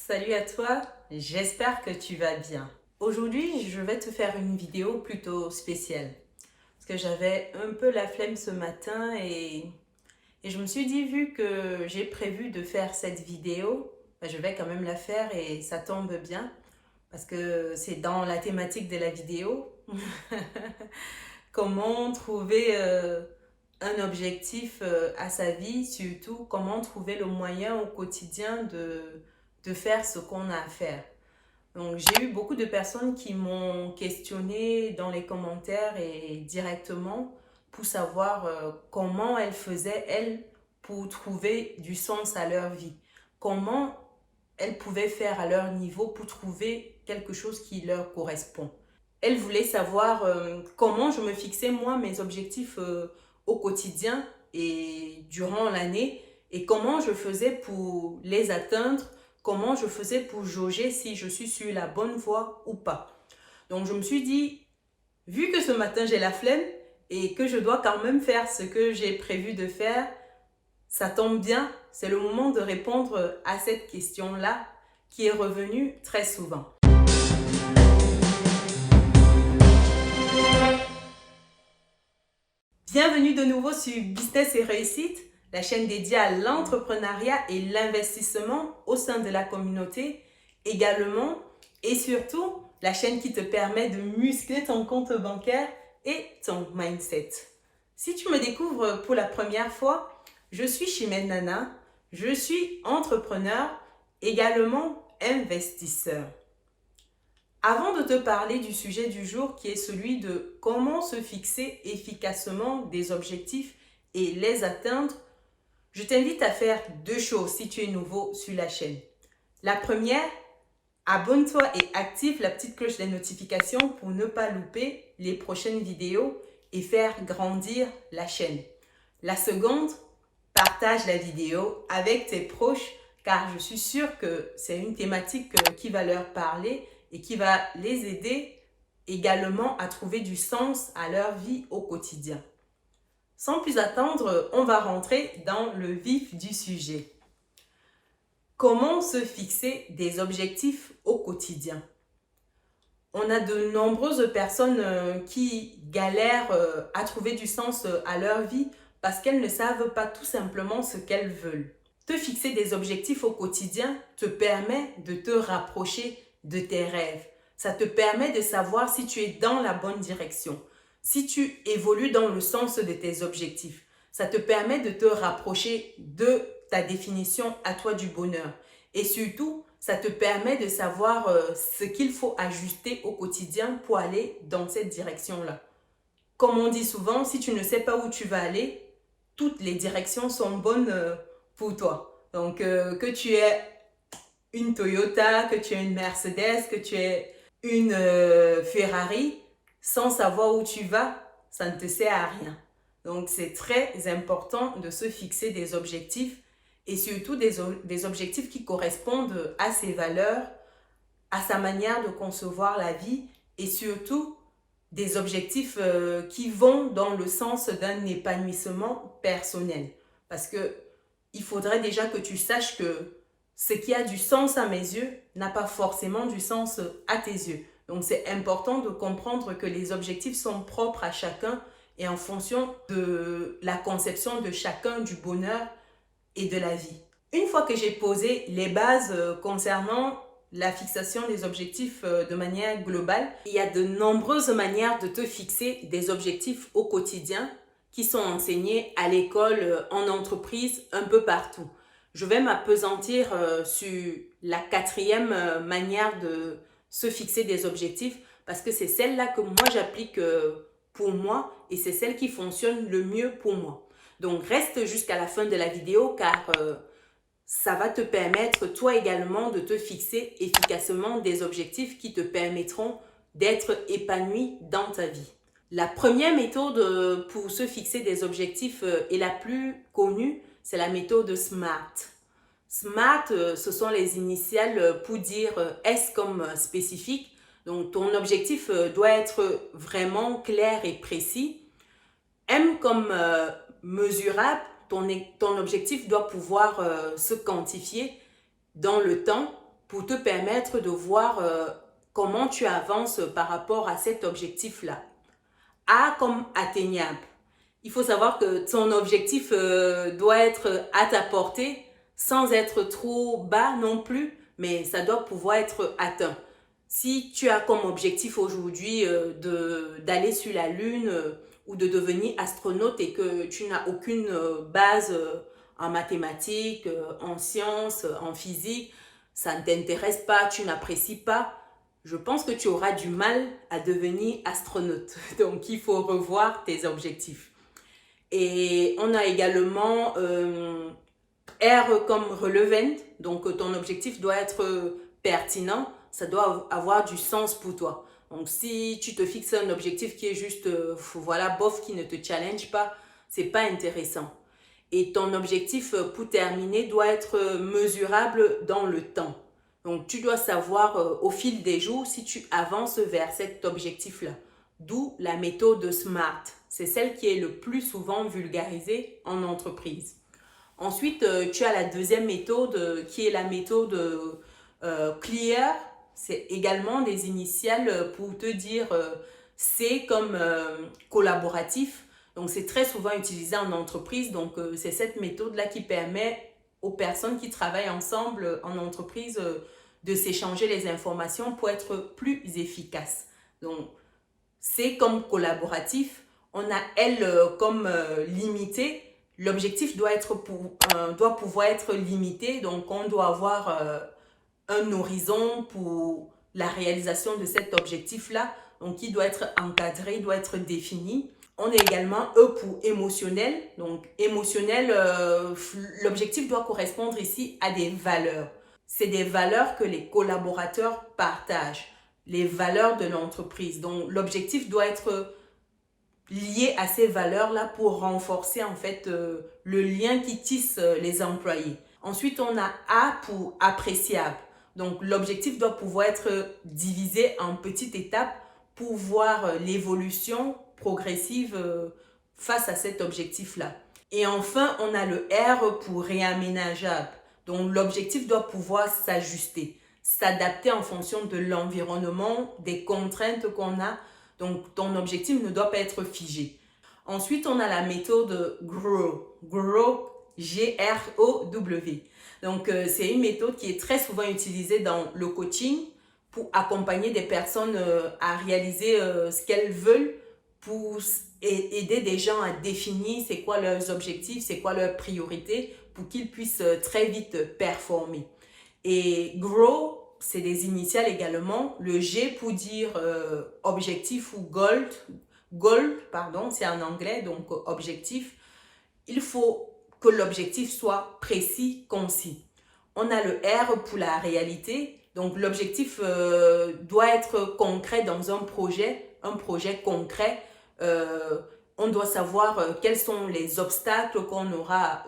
Salut à toi, j'espère que tu vas bien. Aujourd'hui, je vais te faire une vidéo plutôt spéciale. Parce que j'avais un peu la flemme ce matin et je me suis dit, vu que j'ai prévu de faire cette vidéo, je vais quand même la faire et ça tombe bien. Parce que c'est dans la thématique de la vidéo. Comment trouver un objectif à sa vie, surtout comment trouver le moyen au quotidien de faire ce qu'on a à faire. Donc, j'ai eu beaucoup de personnes qui m'ont questionné dans les commentaires et directement pour savoir comment elles faisaient, elles, pour trouver du sens à leur vie. Comment elles pouvaient faire à leur niveau pour trouver quelque chose qui leur correspond. Elles voulaient savoir comment je me fixais moi mes objectifs au quotidien et durant l'année et comment je faisais pour les atteindre, comment je faisais pour jauger si je suis sur la bonne voie ou pas. Donc je me suis dit, vu que ce matin j'ai la flemme et que je dois quand même faire ce que j'ai prévu de faire, ça tombe bien, c'est le moment de répondre à cette question-là qui est revenue très souvent. Bienvenue de nouveau sur Business et Réussite, la chaîne dédiée à l'entrepreneuriat et l'investissement au sein de la communauté, également et surtout la chaîne qui te permet de muscler ton compte bancaire et ton mindset. Si tu me découvres pour la première fois, je suis Chimène Nana, je suis entrepreneur, également investisseur. Avant de te parler du sujet du jour qui est celui de comment se fixer efficacement des objectifs et les atteindre, je t'invite à faire deux choses si tu es nouveau sur la chaîne. La première, abonne-toi et active la petite cloche des notifications pour ne pas louper les prochaines vidéos et faire grandir la chaîne. La seconde, partage la vidéo avec tes proches car je suis sûre que c'est une thématique qui va leur parler et qui va les aider également à trouver du sens à leur vie au quotidien. Sans plus attendre, on va rentrer dans le vif du sujet. Comment se fixer des objectifs au quotidien? On a de nombreuses personnes qui galèrent à trouver du sens à leur vie parce qu'elles ne savent pas tout simplement ce qu'elles veulent. Te fixer des objectifs au quotidien te permet de te rapprocher de tes rêves. Ça te permet de savoir si tu es dans la bonne direction, si tu évolues dans le sens de tes objectifs. Ça te permet de te rapprocher de ta définition à toi du bonheur. Et surtout, ça te permet de savoir ce qu'il faut ajuster au quotidien pour aller dans cette direction-là. Comme on dit souvent, si tu ne sais pas où tu vas aller, toutes les directions sont bonnes pour toi. Donc, que tu aies une Toyota, que tu aies une Mercedes, que tu aies une Ferrari, sans savoir où tu vas, ça ne te sert à rien. Donc, c'est très important de se fixer des objectifs et surtout des objectifs qui correspondent à ses valeurs, à sa manière de concevoir la vie et surtout des objectifs qui vont dans le sens d'un épanouissement personnel. Parce que il faudrait déjà que tu saches que ce qui a du sens à mes yeux n'a pas forcément du sens à tes yeux. Donc c'est important de comprendre que les objectifs sont propres à chacun et en fonction de la conception de chacun du bonheur et de la vie. Une fois que j'ai posé les bases concernant la fixation des objectifs de manière globale, il y a de nombreuses manières de te fixer des objectifs au quotidien qui sont enseignés à l'école, en entreprise, un peu partout. Je vais m'appesantir sur la quatrième manière de se fixer des objectifs parce que c'est celle-là que moi j'applique pour moi et c'est celle qui fonctionne le mieux pour moi. Donc reste jusqu'à la fin de la vidéo car ça va te permettre toi également de te fixer efficacement des objectifs qui te permettront d'être épanoui dans ta vie. La première méthode pour se fixer des objectifs et la plus connue, c'est la méthode SMART. SMART, ce sont les initiales pour dire S comme spécifique. Donc ton objectif doit être vraiment clair et précis. M comme mesurable, ton objectif doit pouvoir se quantifier dans le temps pour te permettre de voir comment tu avances par rapport à cet objectif-là. A comme atteignable. Il faut savoir que ton objectif doit être à ta portée sans être trop bas non plus, mais ça doit pouvoir être atteint. Si tu as comme objectif aujourd'hui d'aller sur la Lune ou de devenir astronaute et que tu n'as aucune base en mathématiques, en sciences, en physique, ça ne t'intéresse pas, tu n'apprécies pas, je pense que tu auras du mal à devenir astronaute. Donc, il faut revoir tes objectifs. Et on a également R comme relevant. Donc, ton objectif doit être pertinent. Ça doit avoir du sens pour toi. Donc, si tu te fixes un objectif qui est juste, voilà, bof, qui ne te challenge pas, c'est pas intéressant. Et ton objectif, pour terminer, doit être mesurable dans le temps. Donc, tu dois savoir au fil des jours si tu avances vers cet objectif-là. D'où la méthode SMART. C'est celle qui est le plus souvent vulgarisée en entreprise. Ensuite, tu as la deuxième méthode qui est la méthode CLEAR. C'est également des initiales pour te dire C comme collaboratif. Donc, c'est très souvent utilisé en entreprise. Donc, c'est cette méthode-là qui permet aux personnes qui travaillent ensemble en entreprise de s'échanger les informations pour être plus efficaces. Donc, C comme collaboratif, on a L comme limité. L'objectif doit pouvoir être limité, donc on doit avoir un horizon pour la réalisation de cet objectif-là, donc il doit être encadré, il doit être défini. On a également E pour émotionnel. Donc, émotionnel, l'objectif doit correspondre ici à des valeurs. C'est des valeurs que les collaborateurs partagent, les valeurs de l'entreprise. Donc, l'objectif doit être lié à ces valeurs-là pour renforcer en fait le lien qui tisse les employés. Ensuite, on a A pour appréciable. Donc, l'objectif doit pouvoir être divisé en petites étapes pour voir l'évolution progressive face à cet objectif-là. Et enfin, on a le R pour réaménageable. Donc, l'objectif doit pouvoir s'ajuster, s'adapter en fonction de l'environnement, des contraintes qu'on a. Donc, ton objectif ne doit pas être figé. Ensuite, on a la méthode GROW. GROW, G-R-O-W. Donc, c'est une méthode qui est très souvent utilisée dans le coaching pour accompagner des personnes à réaliser ce qu'elles veulent, pour aider des gens à définir c'est quoi leurs objectifs, c'est quoi leurs priorités pour qu'ils puissent très vite performer. Et GROW, c'est des initiales également. Le G pour dire objectif ou goal. Goal, pardon, c'est en anglais, donc objectif. Il faut que l'objectif soit précis, concis. On a le R pour la réalité. Donc, l'objectif doit être concret dans un projet concret. On doit savoir quels sont les obstacles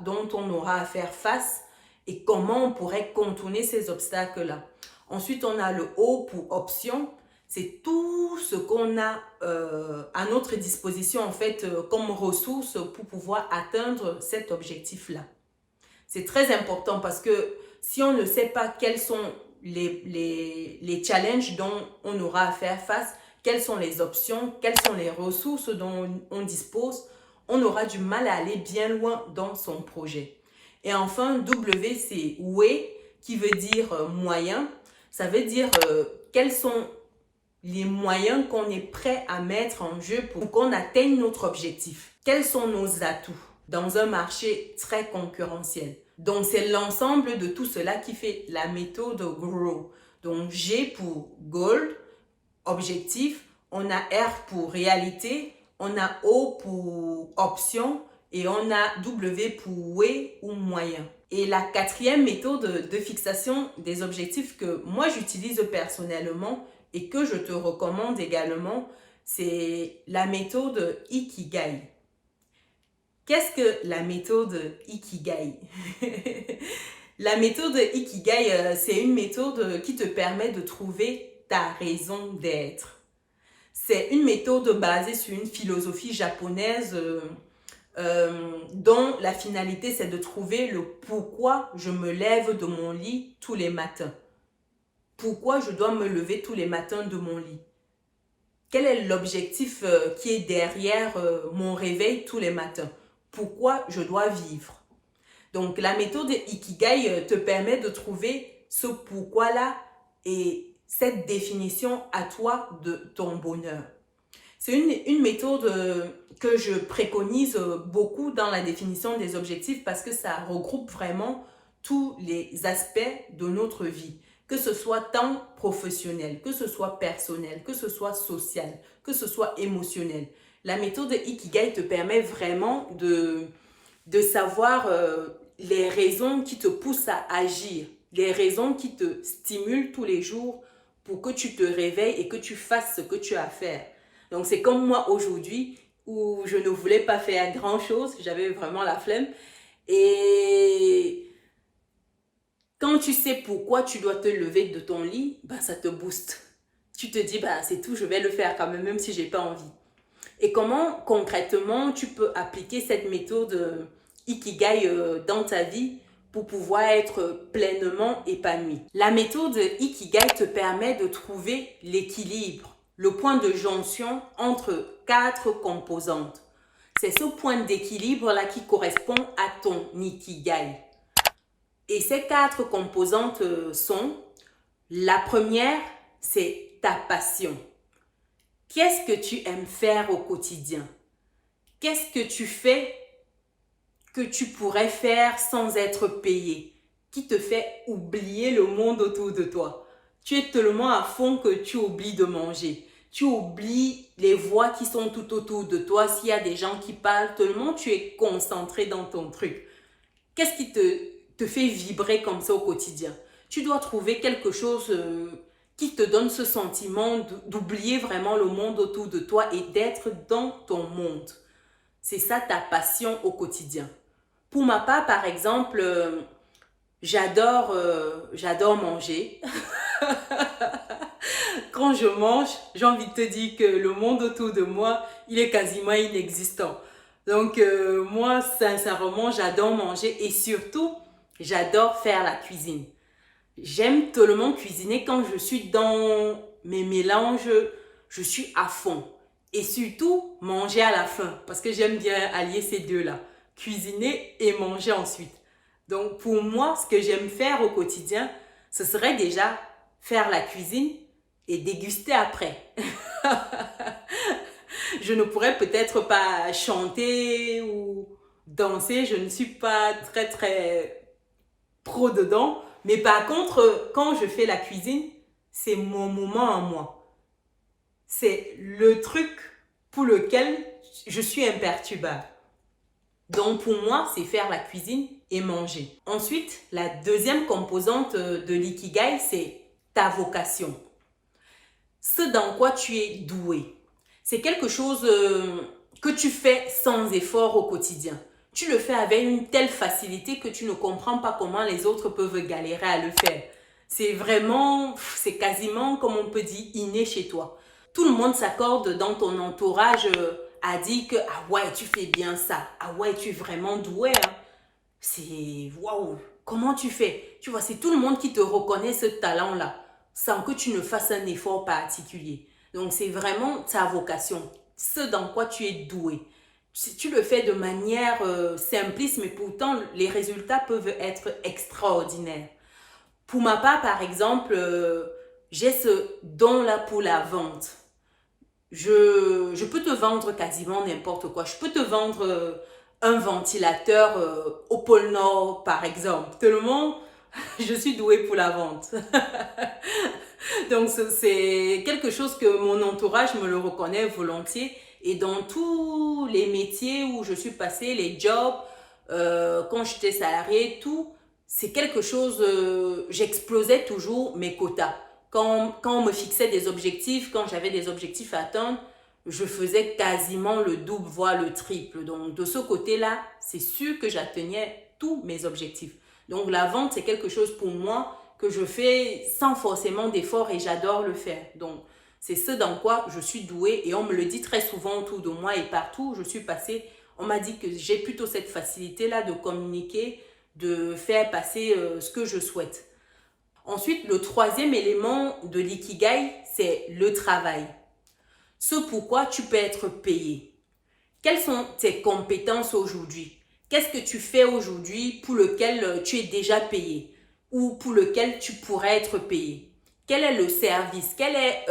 dont on aura à faire face et comment on pourrait contourner ces obstacles-là. Ensuite, on a le O pour option. C'est tout ce qu'on a à notre disposition en fait comme ressources pour pouvoir atteindre cet objectif-là. C'est très important parce que si on ne sait pas quels sont les challenges dont on aura à faire face, quelles sont les options, quelles sont les ressources dont on dispose, on aura du mal à aller bien loin dans son projet. Et enfin, W, c'est way, qui veut dire moyen. Ça veut dire quels sont les moyens qu'on est prêt à mettre en jeu pour qu'on atteigne notre objectif. Quels sont nos atouts dans un marché très concurrentiel? Donc, c'est l'ensemble de tout cela qui fait la méthode GROW. Donc, G pour goal, objectif, on a R pour réalité, on a O pour option et on a W pour way ou moyen. Et la quatrième méthode de fixation des objectifs que moi j'utilise personnellement et que je te recommande également, c'est la méthode Ikigai. Qu'est-ce que la méthode Ikigai? La méthode Ikigai, c'est une méthode qui te permet de trouver ta raison d'être. C'est une méthode basée sur une philosophie japonaise dont la finalité, c'est de trouver le pourquoi je me lève de mon lit tous les matins. pourquoi je dois me lever tous les matins de mon lit? Quel est l'objectif qui est derrière mon réveil tous les matins? Pourquoi je dois vivre? Donc, la méthode Ikigai te permet de trouver ce pourquoi-là et cette définition à toi de ton bonheur. C'est une méthode que je préconise beaucoup dans la définition des objectifs parce que ça regroupe vraiment tous les aspects de notre vie, que ce soit tant professionnel, que ce soit personnel, que ce soit social, que ce soit émotionnel. La méthode Ikigai te permet vraiment de savoir les raisons qui te poussent à agir, les raisons qui te stimulent tous les jours pour que tu te réveilles et que tu fasses ce que tu as à faire. Donc, c'est comme moi aujourd'hui où je ne voulais pas faire grand-chose, j'avais vraiment la flemme. Et quand tu sais pourquoi tu dois te lever de ton lit, bah, ça te booste. Tu te dis, bah, c'est tout, je vais le faire quand même, même si je n'ai pas envie. Et comment concrètement tu peux appliquer cette méthode Ikigai dans ta vie pour pouvoir être pleinement épanoui? La méthode Ikigai te permet de trouver l'équilibre, le point de jonction entre 4 composantes. C'est ce point d'équilibre-là qui correspond à ton Ikigai. Et ces 4 composantes sont, la première, c'est ta passion. Qu'est-ce que tu aimes faire au quotidien? Qu'est-ce que tu fais que tu pourrais faire sans être payé? Qui te fait oublier le monde autour de toi? Tu es tellement à fond que tu oublies de manger. Tu oublies les voix qui sont tout autour de toi. S'il y a des gens qui parlent, tellement tu es concentré dans ton truc. Qu'est-ce qui te fait vibrer comme ça au quotidien? Tu dois trouver quelque chose qui te donne ce sentiment d'oublier vraiment le monde autour de toi et d'être dans ton monde. C'est ça ta passion au quotidien. Pour ma part, par exemple, j'adore manger. Quand je mange, j'ai envie de te dire que le monde autour de moi, il est quasiment inexistant. Donc, moi, sincèrement, j'adore manger et surtout, j'adore faire la cuisine. J'aime tellement cuisiner quand je suis dans mes mélanges, je suis à fond. Et surtout, manger à la fin, parce que j'aime bien allier ces deux-là. Cuisiner et manger ensuite. Donc, pour moi, ce que j'aime faire au quotidien, ce serait déjà faire la cuisine et déguster après. Je ne pourrais peut-être pas chanter ou danser, je ne suis pas très pro dedans. Mais par contre, quand je fais la cuisine, c'est mon moment à moi. C'est le truc pour lequel je suis imperturbable. Donc pour moi, c'est faire la cuisine et manger. Ensuite, la deuxième composante de l'ikigai, c'est ta vocation. Ce dans quoi tu es doué. C'est quelque chose que tu fais sans effort au quotidien. Tu le fais avec une telle facilité que tu ne comprends pas comment les autres peuvent galérer à le faire. C'est vraiment, c'est quasiment, comme on peut dire, inné chez toi. Tout le monde s'accorde dans ton entourage à dire que ah ouais, tu fais bien ça. Ah ouais, tu es vraiment doué. Hein. C'est waouh, comment tu fais? Tu vois, c'est tout le monde qui te reconnaît ce talent-là sans que tu ne fasses un effort particulier. Donc, c'est vraiment ta vocation, ce dans quoi tu es doué. Si tu le fais de manière simpliste, mais pourtant, les résultats peuvent être extraordinaires. Pour ma part, par exemple, j'ai ce don-là pour la vente. Je peux te vendre quasiment n'importe quoi. Je peux te vendre un ventilateur au pôle Nord, par exemple. Tellement, je suis douée pour la vente. Donc, c'est quelque chose que mon entourage me le reconnaît volontiers. Et dans tous les métiers où je suis passée, les jobs, quand j'étais salariée, tout, c'est quelque chose, j'explosais toujours mes quotas. Quand on me fixait des objectifs, quand j'avais des objectifs à atteindre, je faisais quasiment le double, voire le triple. Donc, de ce côté-là, c'est sûr que j'atteignais tous mes objectifs. Donc, la vente, c'est quelque chose pour moi que je fais sans forcément d'effort et j'adore le faire. Donc, c'est ce dans quoi je suis douée et on me le dit très souvent autour de moi et partout où je suis passée. On m'a dit que j'ai plutôt cette facilité-là de communiquer, de faire passer ce que je souhaite. Ensuite, le troisième élément de l'ikigai, c'est le travail. Ce pourquoi tu peux être payé. Quelles sont tes compétences aujourd'hui? Qu'est-ce que tu fais aujourd'hui pour lequel tu es déjà payé ou pour lequel tu pourrais être payé? Quel est le service? Quel est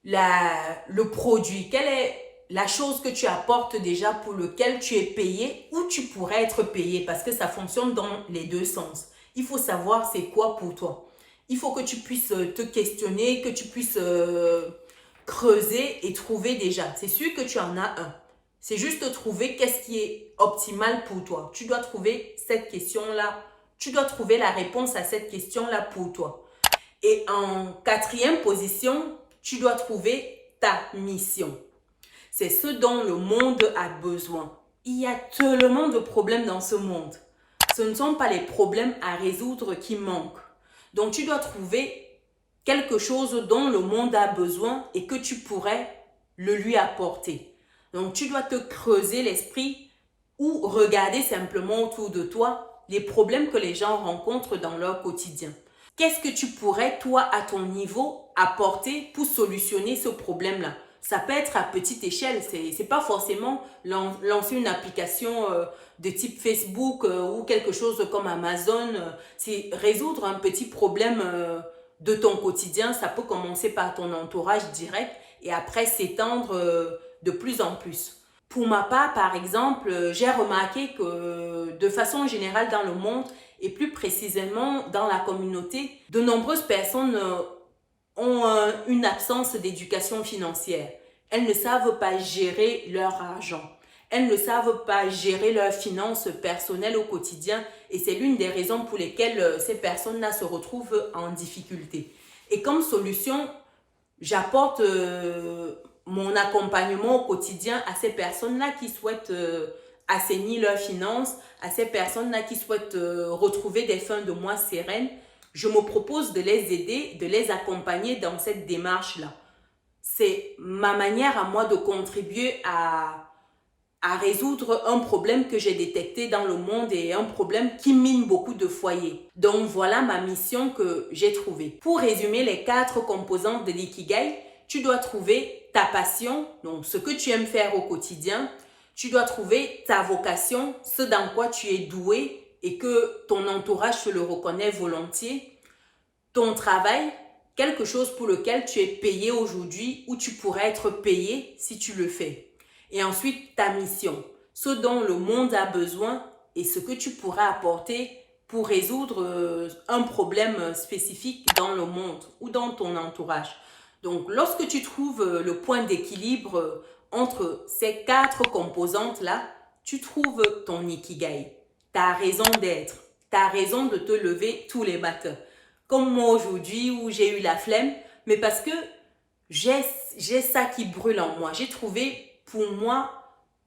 le produit? Quelle est la chose que tu apportes déjà pour lequel tu es payé ou tu pourrais être payé? Parce que ça fonctionne dans les deux sens. Il faut savoir c'est quoi pour toi. Il faut que tu puisses te questionner, que tu puisses creuser et trouver déjà. C'est sûr que tu en as un. C'est juste trouver qu'est-ce qui est optimal pour toi. Tu dois trouver cette question-là. Tu dois trouver la réponse à cette question-là pour toi. Et en quatrième position, tu dois trouver ta mission. C'est ce dont le monde a besoin. Il y a tellement de problèmes dans ce monde. Ce ne sont pas les problèmes à résoudre qui manquent. Donc, tu dois trouver quelque chose dont le monde a besoin et que tu pourrais le lui apporter. Donc, tu dois te creuser l'esprit ou regarder simplement autour de toi les problèmes que les gens rencontrent dans leur quotidien. Qu'est-ce que tu pourrais, toi, à ton niveau, apporter pour solutionner ce problème-là? Ça peut être à petite échelle, c'est pas forcément lancer une application de type Facebook ou quelque chose comme Amazon. C'est résoudre un petit problème de ton quotidien. Ça peut commencer par ton entourage direct et après s'étendre de plus en plus. Pour ma part, par exemple, j'ai remarqué que de façon générale dans le monde et plus précisément dans la communauté, de nombreuses personnes ont une absence d'éducation financière. Elles ne savent pas gérer leur argent. Elles ne savent pas gérer leurs finances personnelles au quotidien et c'est l'une des raisons pour lesquelles ces personnes-là se retrouvent en difficulté. Et comme solution, j'apporte mon accompagnement au quotidien à ces personnes-là qui souhaitent assainir leurs finances, à ces personnes-là qui souhaitent retrouver des fins de mois sereines. Je me propose de les aider, de les accompagner dans cette démarche-là. C'est ma manière à moi de contribuer à résoudre un problème que j'ai détecté dans le monde et un problème qui mine beaucoup de foyers. Donc voilà ma mission que j'ai trouvée. Pour résumer les 4 composantes de l'ikigai, tu dois trouver ta passion, donc ce que tu aimes faire au quotidien. Tu dois trouver ta vocation, ce dans quoi tu es doué et que ton entourage te le reconnaît volontiers. Ton travail, quelque chose pour lequel tu es payé aujourd'hui ou tu pourrais être payé si tu le fais. Et ensuite, ta mission, ce dont le monde a besoin et ce que tu pourras apporter pour résoudre un problème spécifique dans le monde ou dans ton entourage. Donc, lorsque tu trouves le point d'équilibre entre ces 4 composantes-là, tu trouves ton ikigai, ta raison d'être, ta raison de te lever tous les matins. Comme moi aujourd'hui où j'ai eu la flemme, mais parce que j'ai ça qui brûle en moi. J'ai trouvé pour moi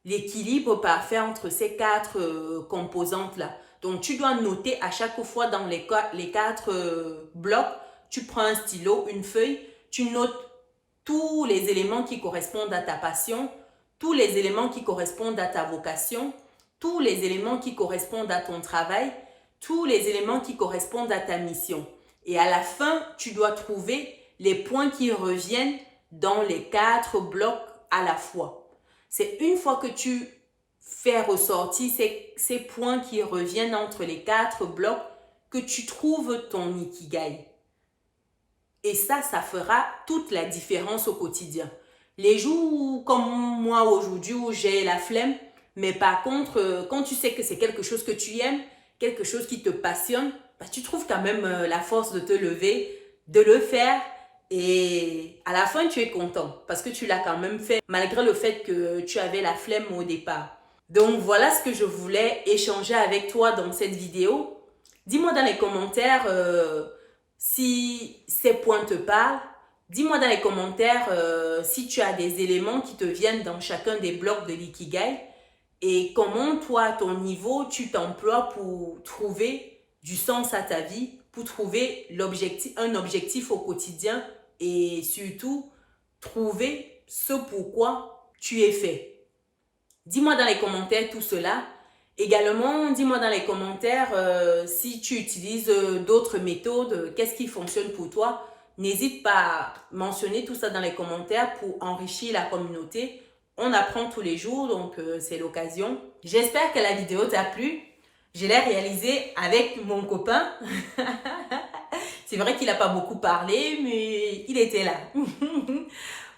l'équilibre parfait entre ces 4 composantes-là. Donc, tu dois noter à chaque fois dans les 4 blocs, tu prends un stylo, une feuille, tu notes tous les éléments qui correspondent à ta passion, tous les éléments qui correspondent à ta vocation, tous les éléments qui correspondent à ton travail, tous les éléments qui correspondent à ta mission. Et à la fin, tu dois trouver les points qui reviennent dans les 4 blocs à la fois. C'est une fois que tu fais ressortir ces points qui reviennent entre les 4 blocs que tu trouves ton ikigai. Et ça fera toute la différence au quotidien. Les jours comme moi aujourd'hui où j'ai la flemme, mais par contre, quand tu sais que c'est quelque chose que tu aimes, quelque chose qui te passionne, bah, tu trouves quand même la force de te lever, de le faire et à la fin, tu es content parce que tu l'as quand même fait malgré le fait que tu avais la flemme au départ. Donc, voilà ce que je voulais échanger avec toi dans cette vidéo. Dis-moi dans les commentaires si ces points te parlent. Dis-moi dans les commentaires si tu as des éléments qui te viennent dans chacun des blocs de l'ikigai et comment toi, à ton niveau, tu t'emploies pour trouver du sens à ta vie, pour trouver un objectif au quotidien et surtout trouver ce pourquoi tu es fait. Dis-moi dans les commentaires tout cela Également, dis-moi dans les commentaires si tu utilises d'autres méthodes, qu'est-ce qui fonctionne pour toi. N'hésite pas à mentionner tout ça dans les commentaires pour enrichir la communauté. On apprend tous les jours, donc c'est l'occasion. J'espère que la vidéo t'a plu. Je l'ai réalisée avec mon copain. C'est vrai qu'il n'a pas beaucoup parlé, mais il était là.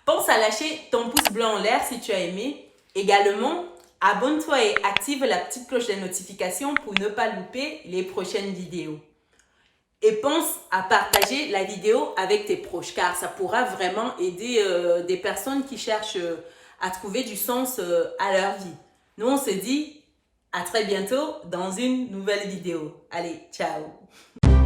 Pense à lâcher ton pouce bleu en l'air si tu as aimé. Également, abonne-toi et active la petite cloche de notification pour ne pas louper les prochaines vidéos. Et pense à partager la vidéo avec tes proches car ça pourra vraiment aider des personnes qui cherchent à trouver du sens à leur vie. Nous, on se dit à très bientôt dans une nouvelle vidéo. Allez, ciao!